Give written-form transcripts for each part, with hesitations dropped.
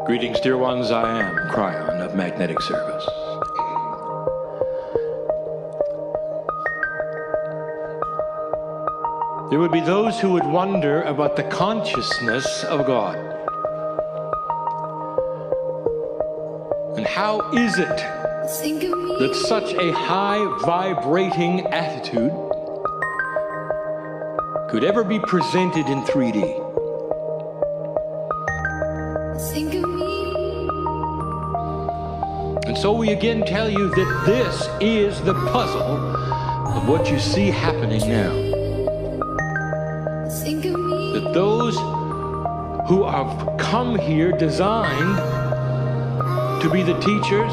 Greetings, dear ones. I am Kryon of Magnetic Service. There would be those who would wonder about the consciousness of God. And how is it that such a high vibrating attitude could ever be presented in 3D? And so we again tell you that this is the puzzle of what you see happening now. That those who have come here designed to be the teachers,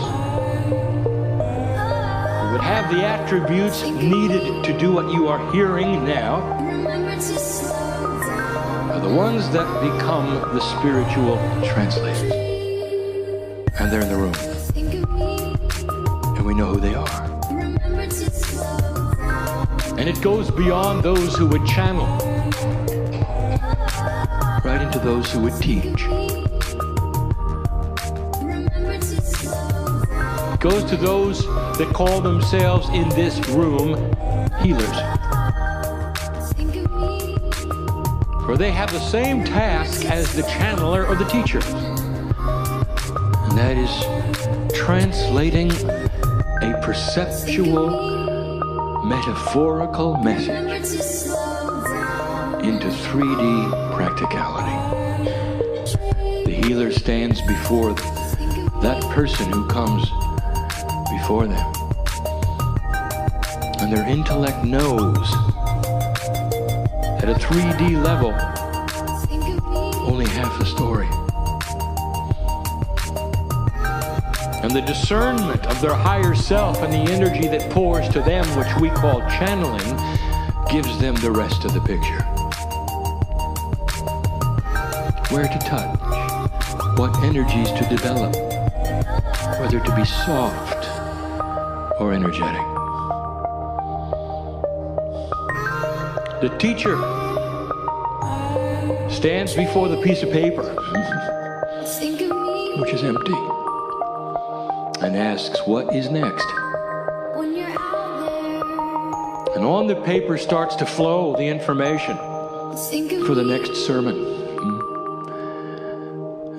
who would have the attributes needed to do what you are hearing now, are the ones that become the spiritual translators. And they're in the room. And we know who they are. And it goes beyond those who would channel, right into those who would teach. It goes to those that call themselves in this room healers. For they have the same task as the channeler or the teacher. And that is translating a perceptual, metaphorical message into 3D practicality. The healer stands before that person who comes before them. And their intellect knows at a 3D level only half the story. And the discernment of their higher self and the energy that pours to them, which we call channeling, gives them the rest of the picture. Where to touch, what energies to develop, whether to be soft or energetic. The teacher stands before the piece of paper, which is empty, and asks, what is next? And on the paper starts to flow the information for the next sermon.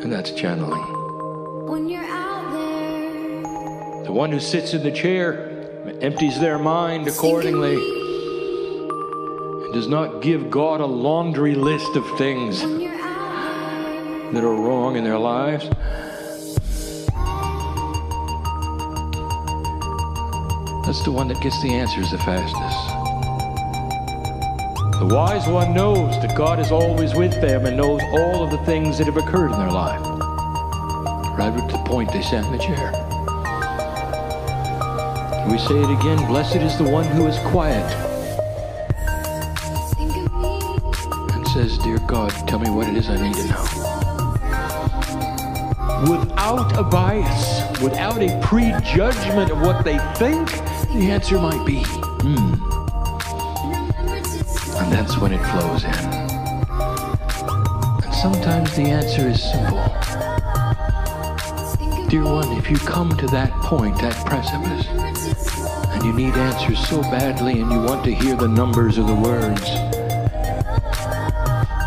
And that's channeling. The one who sits in the chair empties their mind accordingly and does not give God a laundry list of things that are wrong in their lives. That's the one that gets the answers the fastest. The wise one knows that God is always with them and knows all of the things that have occurred in their life, right at the point they sat in the chair. We say it again, blessed is the one who is quiet and says, dear God, tell me what it is I need to know. Without a bias, without a prejudgment of what they think, the answer might be. And that's when it flows in. And sometimes the answer is simple. Dear one, if you come to that point, that precipice, and you need answers so badly and you want to hear the numbers or the words,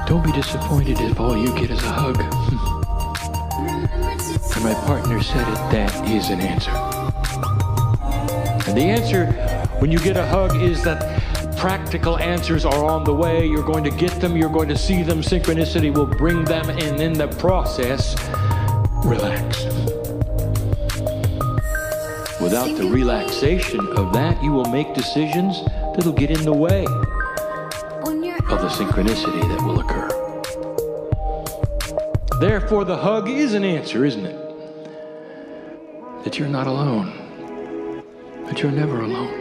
don't be disappointed if all you get is a hug. And my partner said it, that is an answer. And the answer when you get a hug is that practical answers are on the way. You're going to get them, you're going to see them, synchronicity will bring them, and in the process, relax. Without the relaxation of that, you will make decisions that'll get in the way of the synchronicity that will occur. Therefore, the hug is an answer, isn't it? That you're not alone. That you're never alone.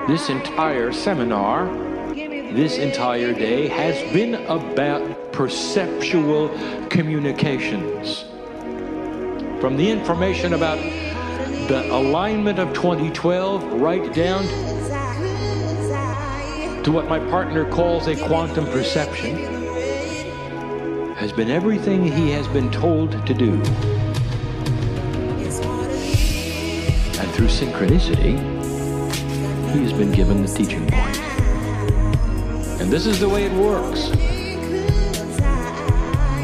This entire seminar, this entire day has been about perceptual communications. From the information about the alignment of 2012 right down to what my partner calls a quantum perception has been everything he has been told to do. And through synchronicity, he has been given the teaching point. And this is the way it works.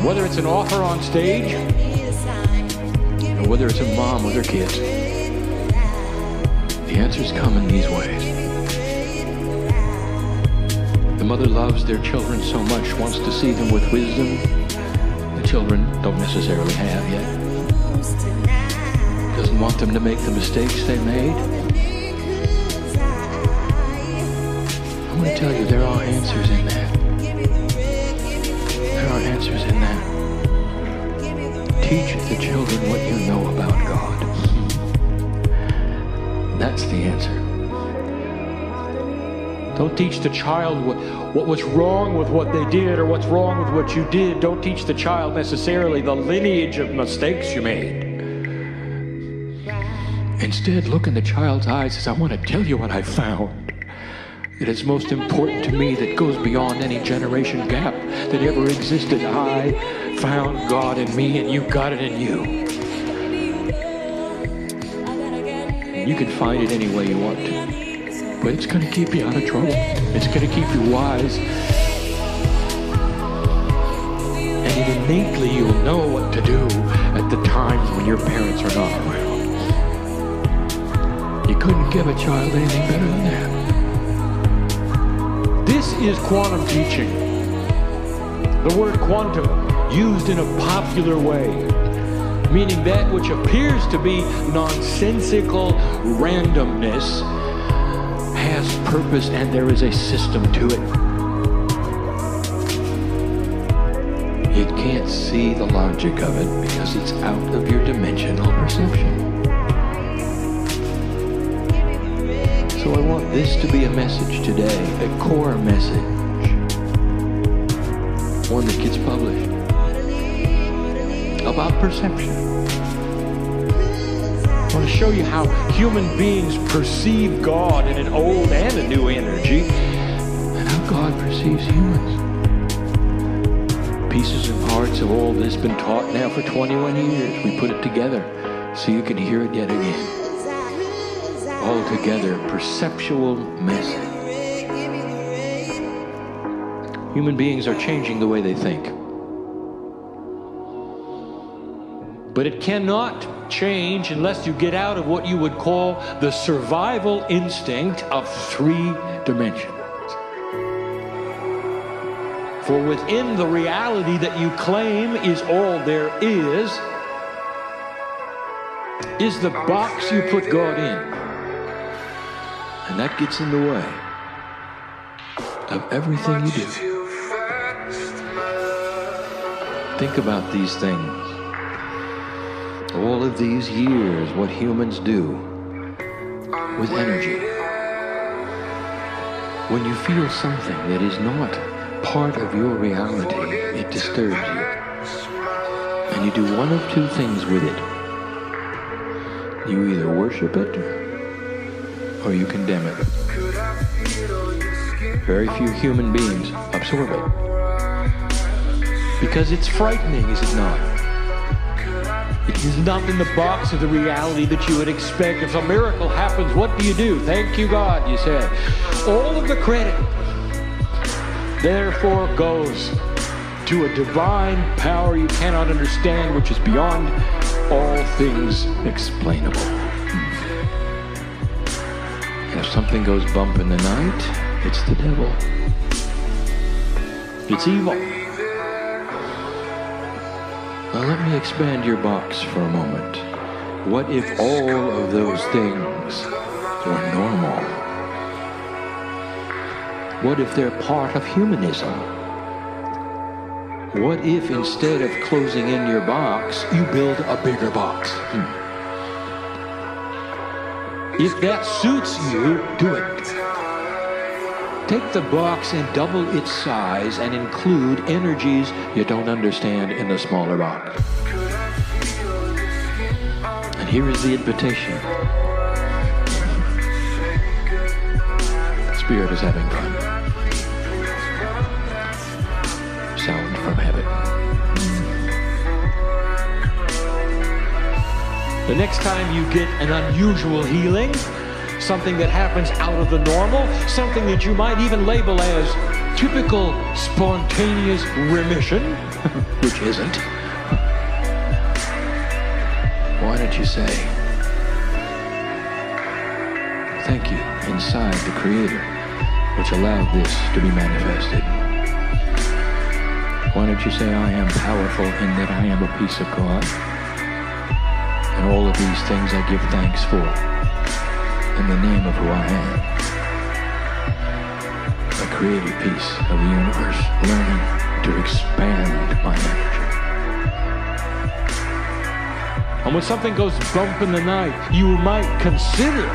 Whether it's an author on stage, or whether it's a mom with her kids, the answers come in these ways. The mother loves their children so much, wants to see them with wisdom the children don't necessarily have yet. Doesn't want them to make the mistakes they made. I want to tell you, there are answers in that. There are answers in that. Teach the children what you know about God. That's the answer. Don't teach the child what was wrong with what they did or what's wrong with what you did. Don't teach the child necessarily the lineage of mistakes you made. Instead, look in the child's eyes and say, I want to tell you what I found. It is most important to me, that goes beyond any generation gap that ever existed. I found God in me and you got it in you. You can find it any way you want to, but it's going to keep you out of trouble. It's going to keep you wise. And innately you'll know what to do at the times when your parents are not around. You couldn't give a child anything better than that. This is quantum teaching. The word quantum used in a popular way, meaning that which appears to be nonsensical randomness has purpose and there is a system to it. You can't see the logic of it because it's out of your dimensional perception. So I want this to be a message today, a core message, one that gets published, about perception. I want to show you how human beings perceive God in an old and a new energy, and how God perceives humans. Pieces and parts of all this been taught now for 21 years. We put it together so you can hear it yet again. All together, perceptual message. Human beings are changing the way they think. But it cannot change unless you get out of what you would call the survival instinct of 3 dimensions. For within the reality that you claim is all there is the box you put God in. And that gets in the way of everything you do. Think about these things. All of these years, what humans do with energy. When you feel something that is not part of your reality, it disturbs you. And you do one of 2 things with it. You either worship it or you condemn it. Very few human beings absorb it. Because it's frightening, is it not? It is not in the box of the reality that you would expect. If a miracle happens, what do? Thank you, God, you said. All of the credit, therefore, goes to a divine power you cannot understand, which is beyond all things explainable. If something goes bump in the night, it's the devil. It's evil. Now let me expand your box for a moment. What if all of those things were normal? What if they're part of humanism? What if instead of closing in your box, you build a bigger box? If that suits you, do it. Take the box and double its size and include energies you don't understand in the smaller box. And here is the invitation. Spirit is having fun. Sound from heaven. The next time you get an unusual healing, something that happens out of the normal, something that you might even label as typical spontaneous remission, which isn't, why don't you say, thank you inside the Creator, which allowed this to be manifested. Why don't you say, I am powerful in that I am a piece of God, and all of these things I give thanks for in the name of who I am, a creative piece of the universe, learning to expand my energy. And when something goes bump in the night, you might consider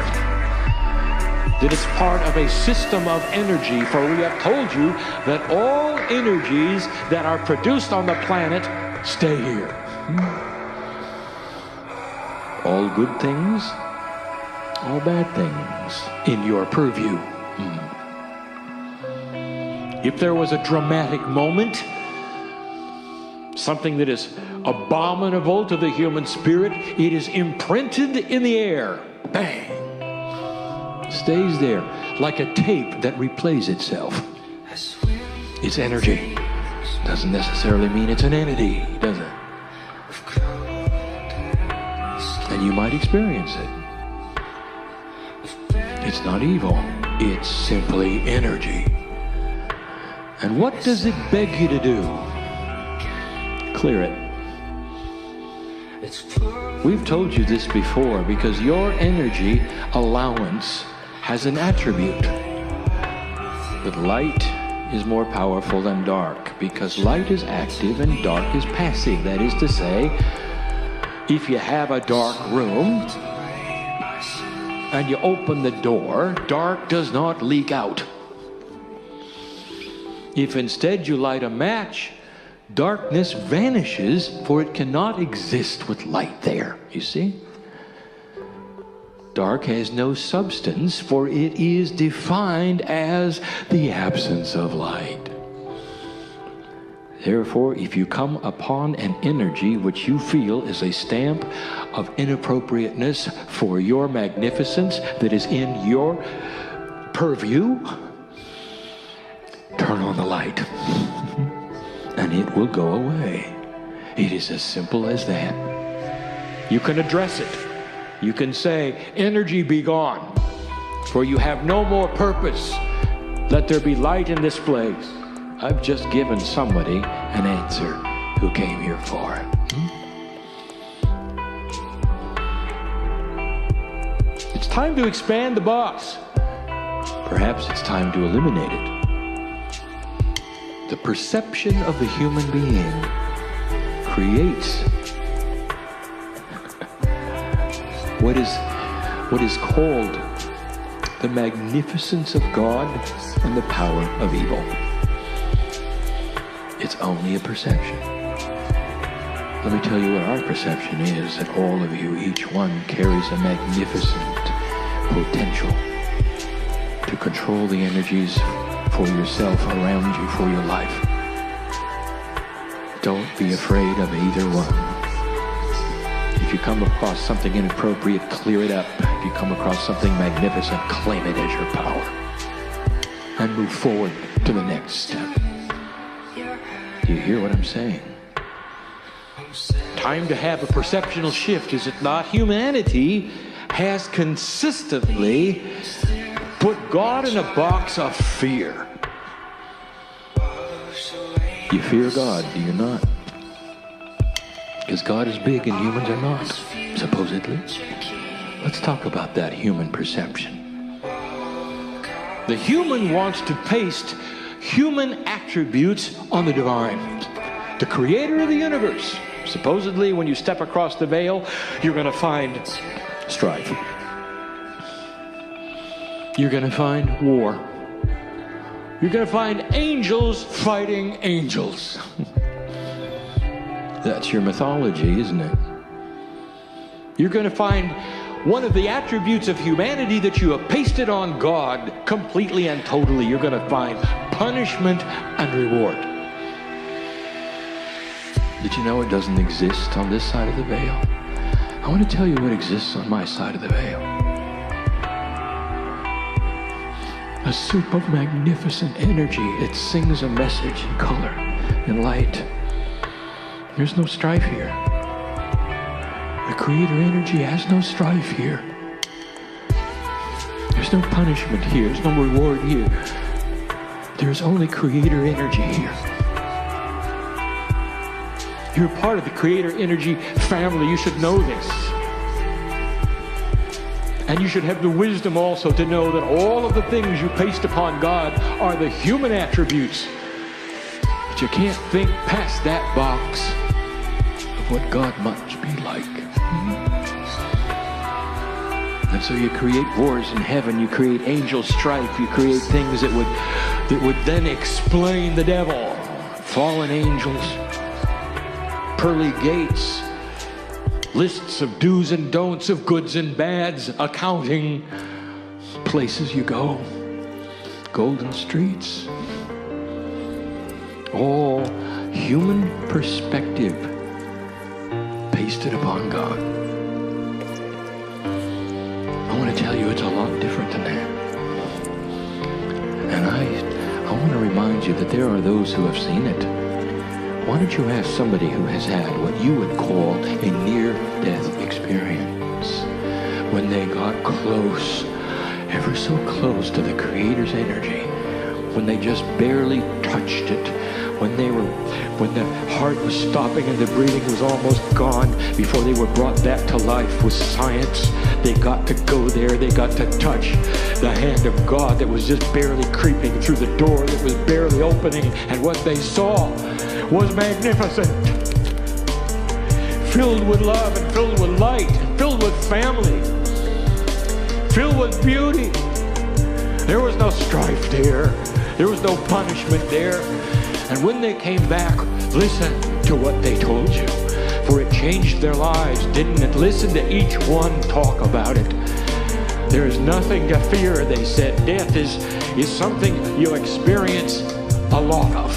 that it's part of a system of energy, for we have told you that all energies that are produced on the planet stay here. All good things, all bad things in your purview. If there was a dramatic moment, something that is abominable to the human spirit, it is imprinted in the air. Bang! Stays there like a tape that replays itself. It's energy. Doesn't necessarily mean it's an entity, does it? And you might experience it. It's not evil. It's simply energy. And what does it beg you to do? Clear it. We've told you this before, because your energy allowance has an attribute that light is more powerful than dark, because light is active and dark is passive. That is to say, if you have a dark room and you open the door, dark does not leak out. If instead you light a match, darkness vanishes, for it cannot exist with light there, you see? Dark has no substance, for it is defined as the absence of light. Therefore, if you come upon an energy which you feel is a stamp of inappropriateness for your magnificence that is in your purview, turn on the light, and it will go away. It is as simple as that. You can address it. You can say, energy be gone, for you have no more purpose. Let there be light in this place. I've just given somebody an answer who came here for it. It's time to expand the box. Perhaps it's time to eliminate it. The perception of the human being creates what is called the magnificence of God and the power of evil. It's only a perception. Let me tell you what our perception is, that all of you, each one, carries a magnificent potential to control the energies for yourself, around you, for your life. Don't be afraid of either one. If you come across something inappropriate, clear it up. If you come across something magnificent, claim it as your power and move forward to the next step. Do you hear what I'm saying? Time to have a perceptual shift, is it not? Humanity has consistently put God in a box of fear. You fear God, do you not? Because God is big and humans are not, supposedly. Let's talk about that human perception. The human wants to paste human attributes on the divine, the creator of the universe. Supposedly, when you step across the veil, you're going to find strife. You're going to find war. You're going to find angels fighting angels. That's your mythology, isn't it? You're going to find one of the attributes of humanity that you have pasted on God completely and totally. You're going to find punishment and reward. Did you know it doesn't exist on this side of the veil? I want to tell you what exists on my side of the veil. A soup of magnificent energy. It sings a message in color and light. There's no strife here. The creator energy has no strife here. There's no punishment here. There's no reward here. There's only creator energy here. You're part of the creator energy family. You should know this. And you should have the wisdom also to know that all of the things you paste upon God are the human attributes. But you can't think past that box of what God must be like. And so you create wars in heaven, you create angel strife, you create things that would then explain the devil. Fallen angels, pearly gates, lists of do's and don'ts, of goods and bads, accounting, places you go, golden streets. All human perspective pasted upon God. I want to tell you it's a lot different than that. And I want to remind you that there are those who have seen it. Why don't you ask somebody who has had what you would call a near-death experience, when they got close, ever so close to the Creator's energy, when they just barely touched it, when the heart was stopping and the breathing was almost gone, before they were brought back to life with science. They got to go there. They got to touch the hand of God that was just barely creeping through the door that was barely opening, and what they saw was magnificent, filled with love and filled with light and filled with family, filled with beauty. There was no strife there. There was no punishment there. And when they came back, listen to what they told you, for it changed their lives, didn't it? Listen to each one talk about it. There is nothing to fear, they said. Death is something you experience a lot of.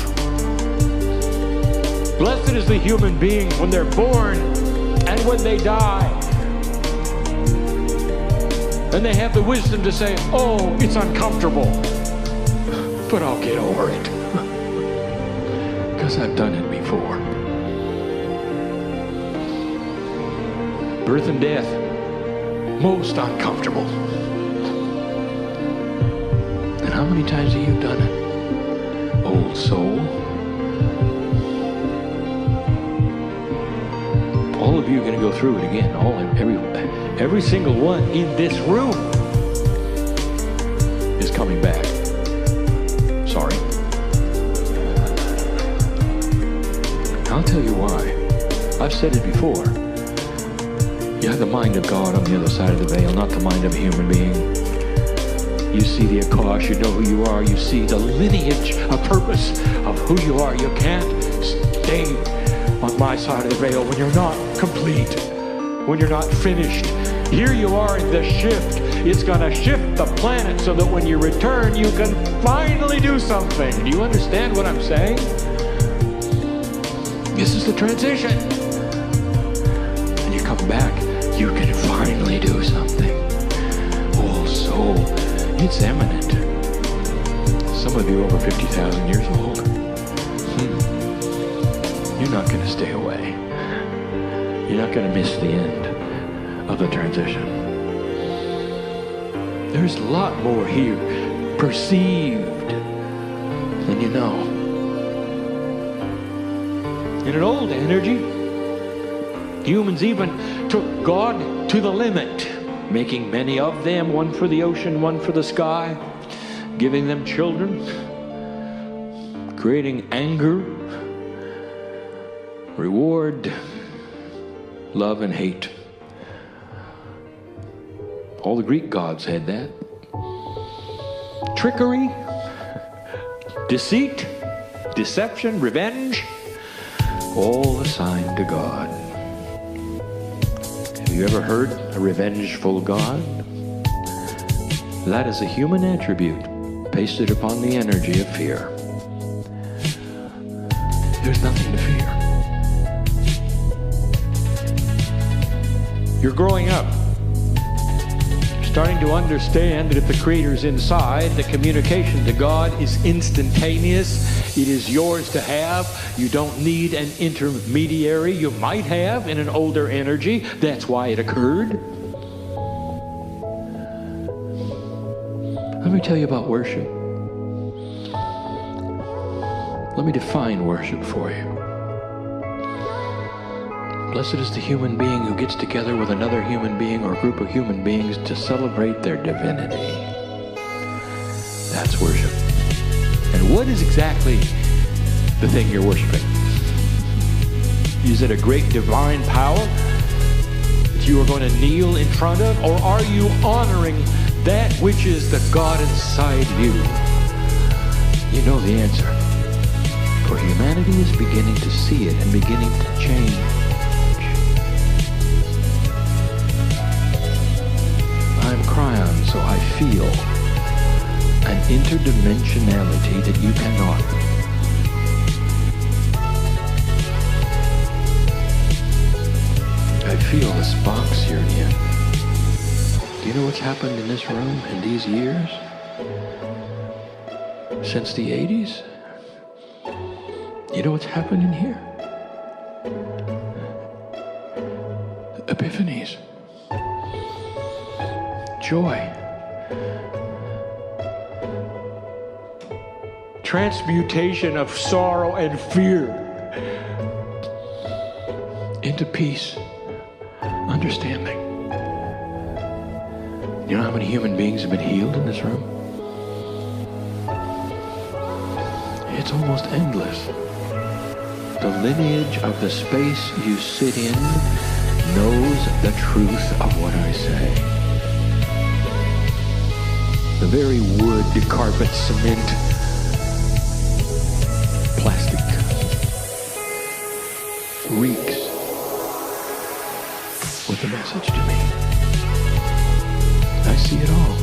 Blessed is the human being when they're born and when they die. And they have the wisdom to say, oh, it's uncomfortable, but I'll get over it. Because I've done it before. Birth and death, most uncomfortable. And how many times have you done it, old soul? All of you are going to go through it again. Every single one in this room is coming back. Sorry. I'll tell you why. I've said it before. You have the mind of God on the other side of the veil, not the mind of a human being. You see the Akash, you know who you are, you see the lineage, a purpose of who you are. You can't stay on my side of the veil when you're not complete, when you're not finished. Here you are in the shift. It's going to shift the planet so that when you return, you can finally do something. Do you understand what I'm saying? This is the transition. And you come back, you can finally do something. Oh, soul, it's imminent. Some of you over 50,000 years old. You're not going to stay away. You're not going to miss the end of the transition. There's a lot more here perceived than you know. In an old energy, humans even took God to the limit, making many of them, one for the ocean, one for the sky, giving them children, creating anger, reward, love and hate. All the Greek gods had that. Trickery, deceit, deception, revenge, all assigned to God. Have you ever heard a revengeful God? That is a human attribute pasted upon the energy of fear. There's nothing to fear. You're growing up. You're starting to understand that if the Creator's inside, the communication to God is instantaneous. It is yours to have. You don't need an intermediary. You might have in an older energy. That's why it occurred. Let me tell you about worship. Let me define worship for you. Blessed is the human being who gets together with another human being or a group of human beings to celebrate their divinity. That's worship. And what is exactly the thing you're worshiping? Is it a great divine power that you are going to kneel in front of? Or are you honoring that which is the God inside you? You know the answer. For humanity is beginning to see it and beginning to change. I'm Kryon, so I feel an interdimensionality that you cannot. I feel the sparks here again. Do you know what's happened in this room in these years? Since the 80s? You know what's happened in here? Epiphanies. Joy. Transmutation of sorrow and fear into peace, understanding. You know how many human beings have been healed in this room? It's almost endless. The lineage of the space you sit in knows the truth of what I say. The very wood, carpet, cement, plastic reeks with a message to me. I see it all.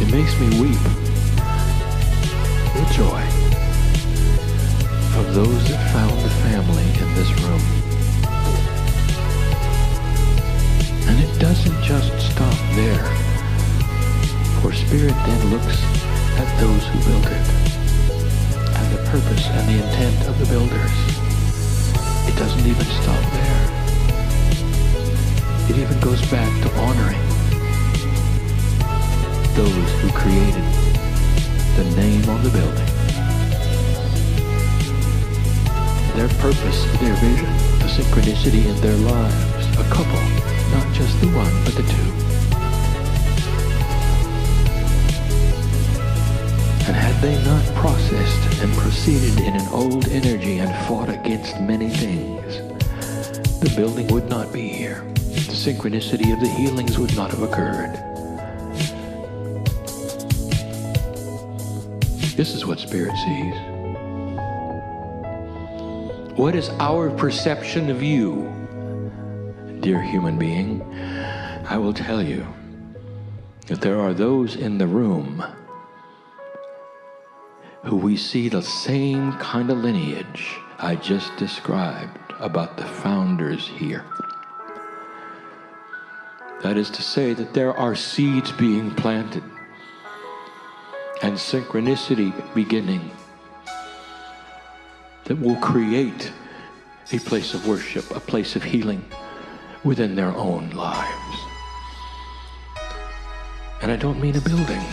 It makes me weep with joy of those that found the family in this room. And it doesn't just stop there, for Spirit then looks at those who built it, and the purpose and the intent of the builders. It doesn't even stop there. It even goes back to honoring those who created the name on the building. Their purpose, their vision, the synchronicity in their lives. A couple, not just the one, but the two. And had they not processed and proceeded in an old energy and fought against many things, the building would not be here. The synchronicity of the healings would not have occurred. This is what Spirit sees. What is our perception of you, dear human being? I will tell you that there are those in the room who we see the same kind of lineage I just described about the founders here. That is to say that there are seeds being planted and synchronicity beginning that will create a place of worship, a place of healing within their own lives. And I don't mean a building.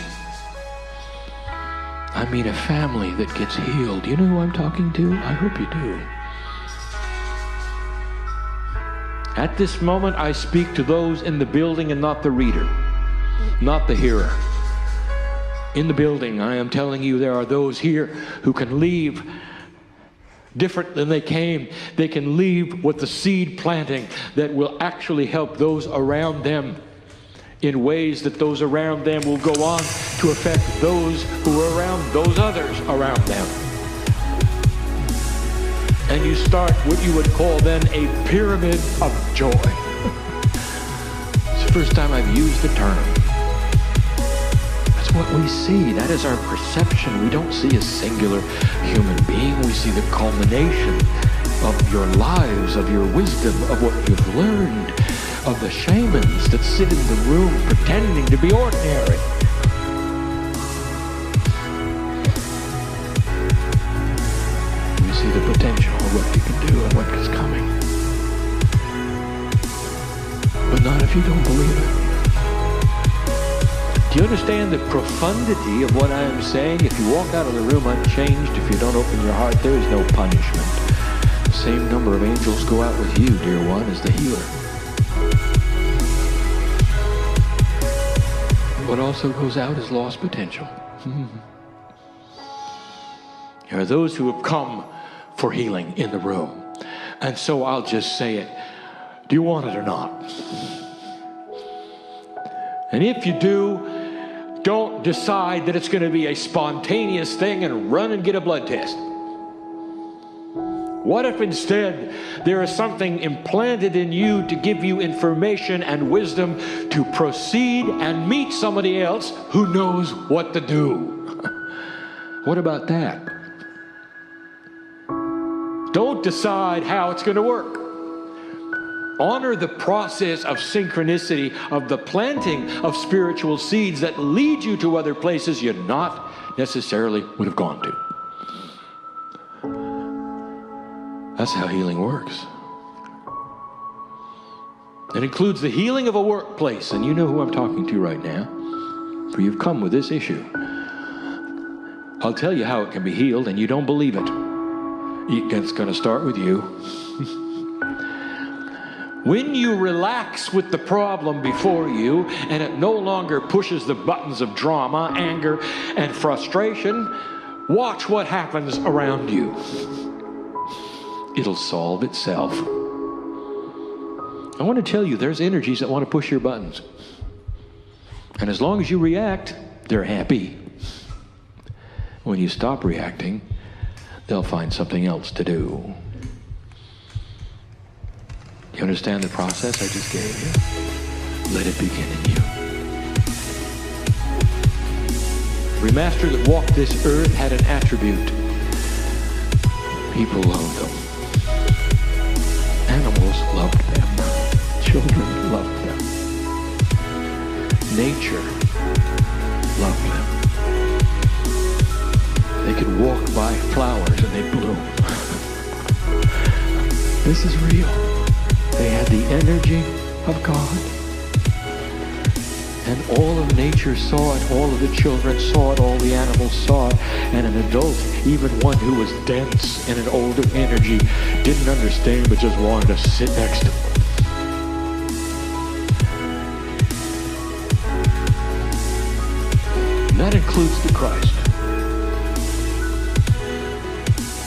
I mean a family that gets healed. You know who I'm talking to? I hope you do. At this moment, I speak to those in the building and not the reader, not the hearer. In the building, I am telling you, there are those here who can leave different than they came. They can leave with the seed planting that will actually help those around them in ways that those around them will go on to affect those who are around those others around them. And you start what you would call then a pyramid of joy. It's the first time I've used the term. That's what we see. That is our perception. We don't see a singular human being. We see the culmination of your lives, of your wisdom, of what you've learned, of the shamans that sit in the room pretending to be ordinary. You see the potential of what you can do and what is coming. But not if you don't believe it. Do you understand the profundity of what I am saying? If you walk out of the room unchanged, if you don't open your heart, there is no punishment. The same number of angels go out with you, dear one, as the healer. What also goes out is lost potential. There are those who have come for healing in the room. And so I'll just say it. Do you want it or not? And if you do, don't decide that it's going to be a spontaneous thing and run and get a blood test. What if instead there is something implanted in you to give you information and wisdom to proceed and meet somebody else who knows what to do? What about that? Don't decide how it's going to work. Honor the process of synchronicity, of the planting of spiritual seeds that lead you to other places you not necessarily would have gone to. That's how healing works. It includes the healing of a workplace, and you know who I'm talking to right now, for you've come with this issue. I'll tell you how it can be healed, and you don't believe it. It's going to start with you. When you relax with the problem before you and it no longer pushes the buttons of drama, anger, and frustration, watch what happens around you. It'll solve itself. I want to tell you, there's energies that want to push your buttons. And as long as you react, they're happy. When you stop reacting, they'll find something else to do. You understand the process I just gave you? Let it begin in you. Every master that walked this earth had an attribute. People loved them. Animals loved them. Children loved them. Nature loved them. They could walk by flowers and they'd bloom. This is real. They had the energy of God. And all of nature saw it, all of the children saw it, all the animals saw it, and an adult, even one who was dense in an older energy, didn't understand but just wanted to sit next to him. And that includes the Christ.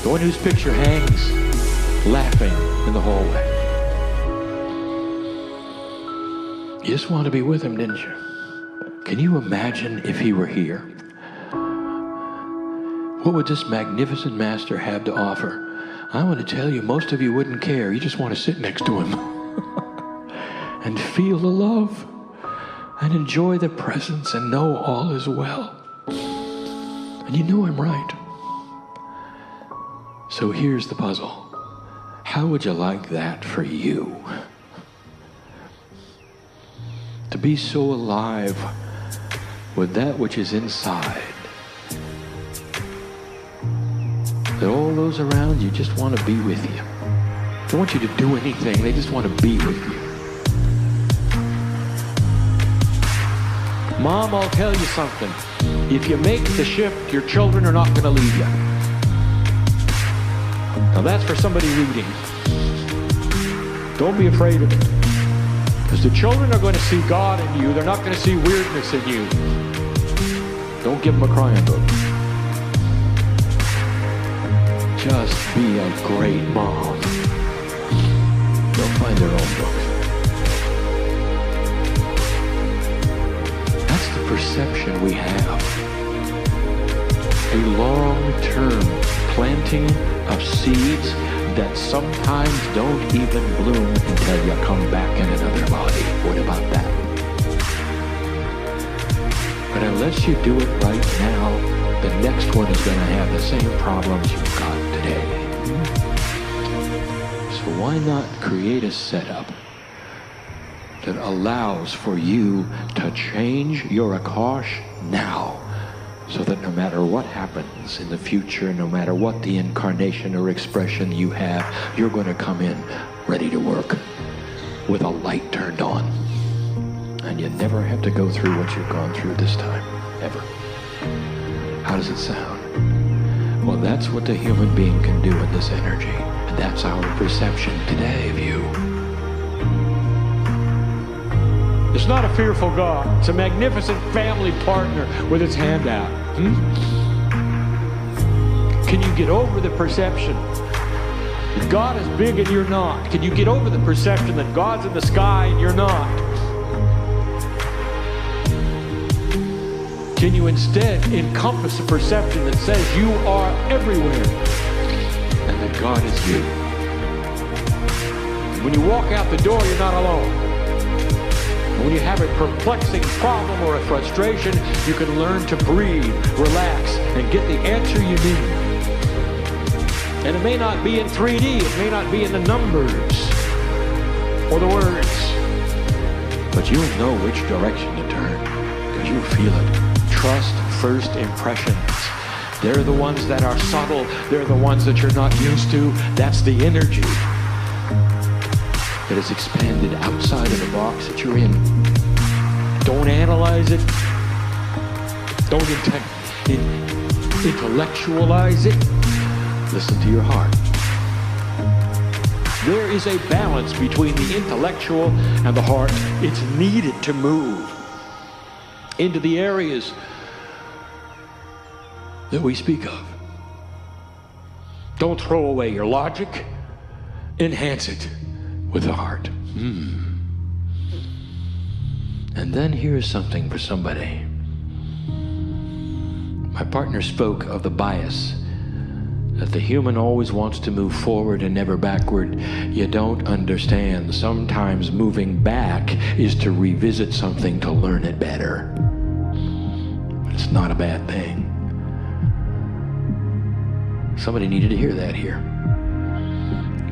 The one whose picture hangs laughing in the hallway. You just want to be with him, didn't you? Can you imagine if he were here? What would this magnificent master have to offer? I want to tell you, most of you wouldn't care. You just want to sit next to him and feel the love and enjoy the presence and know all is well. And you know I'm right. So here's the puzzle. How would you like that for you? To be so alive with that which is inside that all those around you just want to be with you. They don't want you to do anything. They just want to be with you. Mom, I'll tell you something. If you make the shift, your children are not going to leave you. Now that's for somebody reading. Don't be afraid of it. Because the children are going to see God in you. They're not going to see weirdness in you. Don't give them a Kryon book. Just be a great mom. They'll find their own books. That's the perception we have. A long-term planting of seeds that sometimes don't even bloom until you come back in another body. What about that? But unless you do it right now, the next one is going to have the same problems you've got today. So why not create a setup that allows for you to change your Akash now, so that no matter what happens in the future, no matter what the incarnation or expression you have, you're going to come in ready to work with a light turned on. And you never have to go through what you've gone through this time, ever. How does it sound? Well, that's what the human being can do in this energy. And that's our perception today of you. It's not a fearful God. It's a magnificent family partner with its hand out. Can you get over the perception that God is big and you're not? Can you get over the perception that God's in the sky and you're not? Can you instead encompass a perception that says you are everywhere and that God is you? When you walk out the door, you're not alone. When you have a perplexing problem or a frustration, you can learn to breathe, relax, and get the answer you need. And it may not be in 3D, it may not be in the numbers or the words, but you'll know which direction to turn, because you'll feel it. Trust first impressions. They're the ones that are subtle. They're the ones that you're not used to. That's the energy that is expanded outside of the box that you're in. Don't analyze it. Don't intellectualize it. Listen to your heart. There is a balance between the intellectual and the heart. It's needed to move into the areas that we speak of. Don't throw away your logic. Enhance it with the heart. And then here's something for somebody. My partner spoke of the bias, that the human always wants to move forward and never backward. You don't understand. Sometimes moving back is to revisit something to learn it better. It's not a bad thing. Somebody needed to hear that here.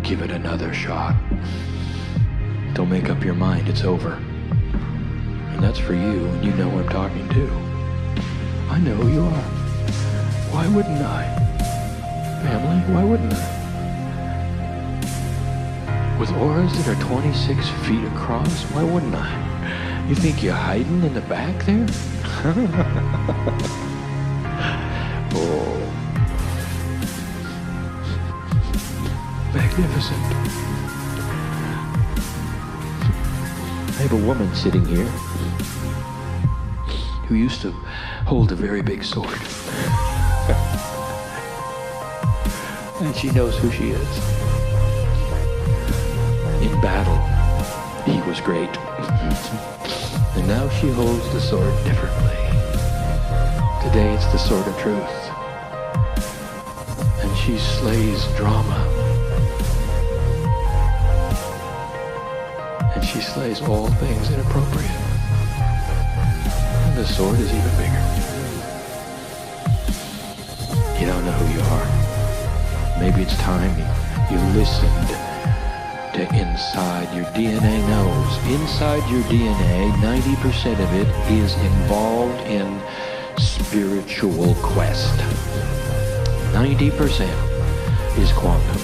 Give it another shot. Don't make up your mind, it's over. And that's for you, and you know who I'm talking to. I know who you are. Why wouldn't I? Family, why wouldn't I? With auras that are 26 feet across, why wouldn't I? You think you're hiding in the back there? Oh. Magnificent. I have a woman sitting here who used to hold a very big sword. And she knows who she is. In battle, he was great. And now she holds the sword differently. Today it's the sword of truth. And she slays drama. And she slays all things inappropriate. And the sword is even bigger. You don't know who you are. Maybe it's time you listened to inside. Your DNA knows. Inside your DNA, 90% of it is involved in spiritual quest. 90% is quantum.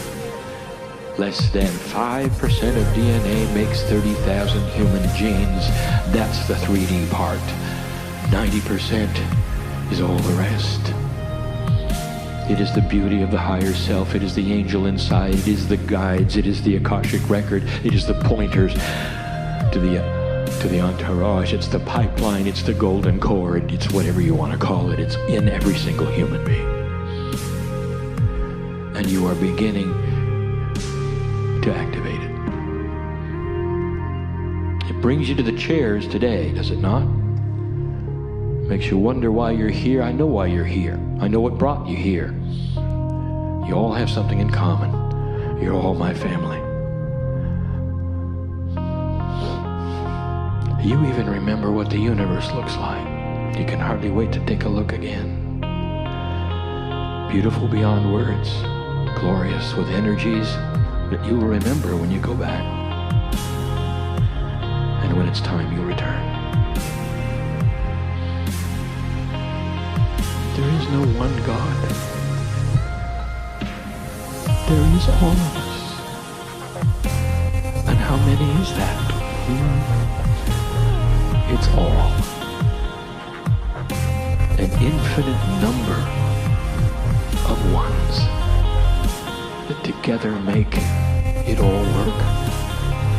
Less than 5% of DNA makes 30,000 human genes. That's the 3D part. 90% is all the rest. It is the beauty of the higher self. It is the angel inside. It is the guides. It is the Akashic record. It is the pointers to the entourage. It's the pipeline. It's the golden cord. it's whatever you want to call it. It's in every single human being. And you are beginning to activate it. It brings you to the chairs today, does it not? Makes you wonder why you're here. I know why you're here. I know what brought you here. You all have something in common. You're all my family. You even remember what the universe looks like. You can hardly wait to take a look again. Beautiful beyond words. Glorious with energies that you will remember when you go back. And when it's time, you'll return. There is no one God. There is all of us. And how many is that? It's all. An infinite number of ones that together make it all work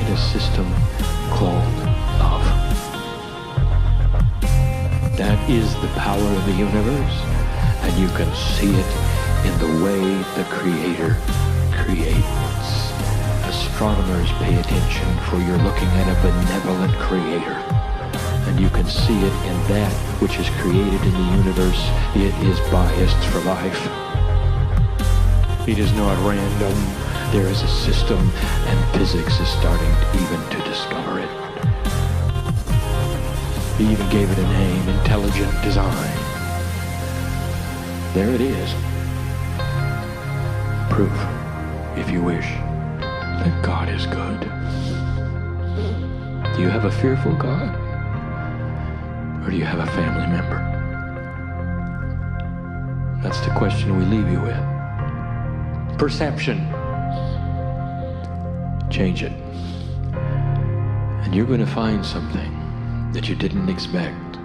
in a system called love. That is the power of the universe, and you can see it in the way the Creator creates. Astronomers, pay attention, for you're looking at a benevolent Creator. And you can see it in that which is created in the universe. It is biased for life. It is not random. There is a system, and physics is starting even to discover it. He even gave it a name, intelligent design. There it is. Proof, if you wish, that God is good. Do you have a fearful God? Or do you have a family member? That's the question we leave you with. Perception. Change it. And you're going to find something that you didn't expect.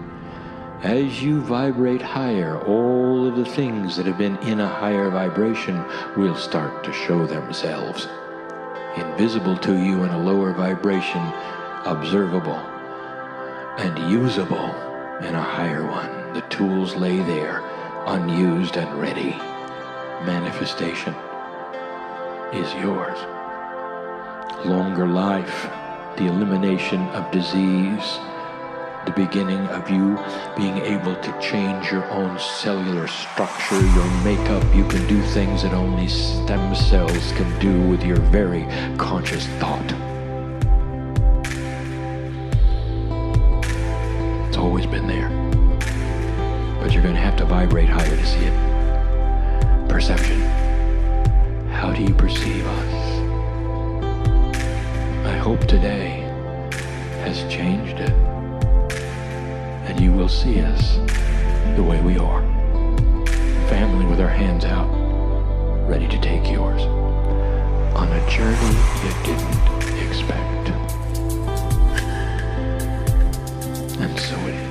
As you vibrate higher, all of the things that have been in a higher vibration will start to show themselves. Invisible to you in a lower vibration, observable and usable in a higher one. The tools lay there, unused and ready. Manifestation is yours. Longer life, the elimination of disease, the beginning of you being able to change your own cellular structure, your makeup. You can do things that only stem cells can do with your very conscious thought. It's always been there. But you're going to have to vibrate higher to see it. Perception. How do you perceive us? I hope today has changed it. And you will see us the way we are. Family with our hands out, ready to take yours. On a journey you didn't expect. And so it is.